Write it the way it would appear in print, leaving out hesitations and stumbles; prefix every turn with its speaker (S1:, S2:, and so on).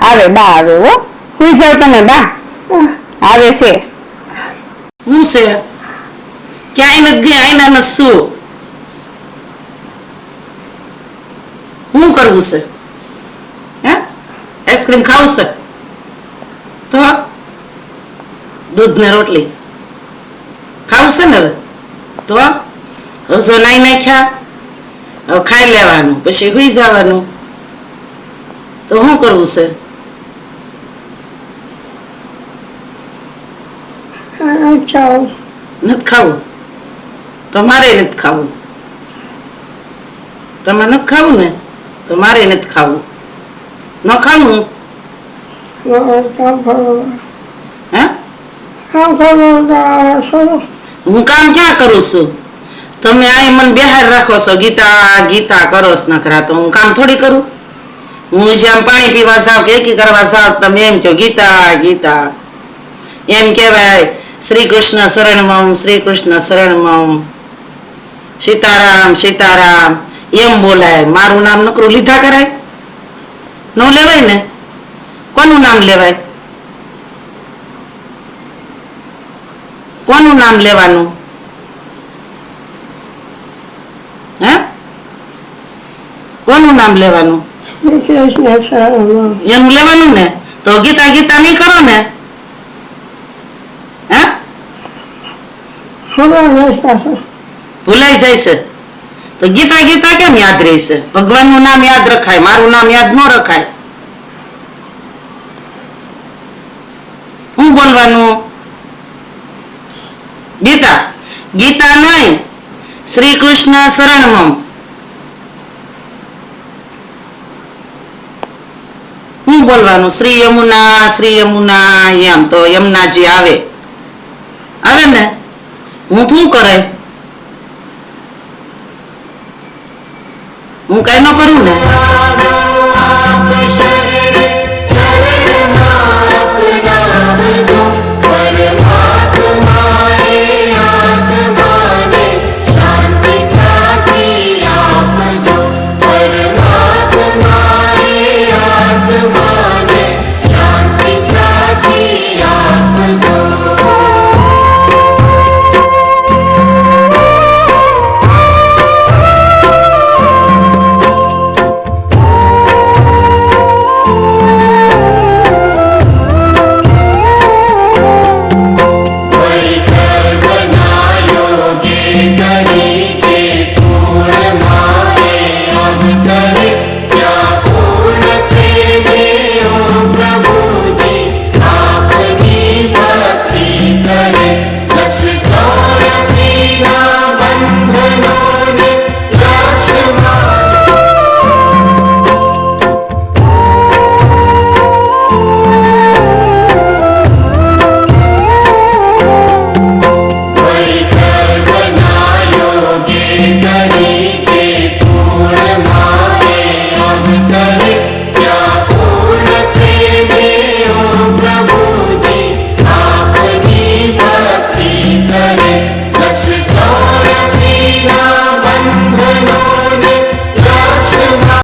S1: આવે બા આવે હો સુઈ જાવ તમે બા આવે છે
S2: હું છે ક્યાંય નથી ગયા આઈના ન શું શું કરવું છે હે આઈસ્ક્રીમ ખાવું છે તો દૂધ ને રોટલી ખાવું છે ને હવે તો હવે નાઈ નાખ્યા હવે ખાઈ લેવાનું પછી સુઈ જવાનું તો શું કરવું છે નથી ખાવું તો મારે નથી ખાવું તમારે નથી ખાવું ને તો મારે નથી ખાવું ન ખાવું હે હું કામ ક્યાં કરું છું તમે આ મને બેહાર રાખો છો ગીતા ગીતા કરો છો નખરા તો હું કામ થોડી કરું હું જેમ પાણી પીવા જાવ કે એકી કરવા જાવ તમે એમ કહો ગીતા ગીતા એમ કહેવાય શ્રી કૃષ્ણ શરણમમ શ્રી કૃષ્ણ શરણમમ સીતારામ સીતારામ એમ બોલાય મારું નામ નકરું લીધા કરાય ન લેવાય ને કોનું નામ લેવાય કોનું નામ લેવાનું હે કોનું નામ લેવાનું એનું લેવાનું ને તો ગીતા ગીતા નહીં કરો ને હે ભૂલાઈ જાય છે તો ગીતા ગીતા કેમ યાદ રહેશે ભગવાનનું નામ યાદ રખાય મારું નામ યાદ ન રખાય હું બોલવાનું ગીતા ગીતા નહીં શ્રી કૃષ્ણ શરણમમ હું બોલવાનું શ્રી યમુના એમ તો યમુનાજી આવે આવે ને હું શું કરે હું કઈ ન કરું ને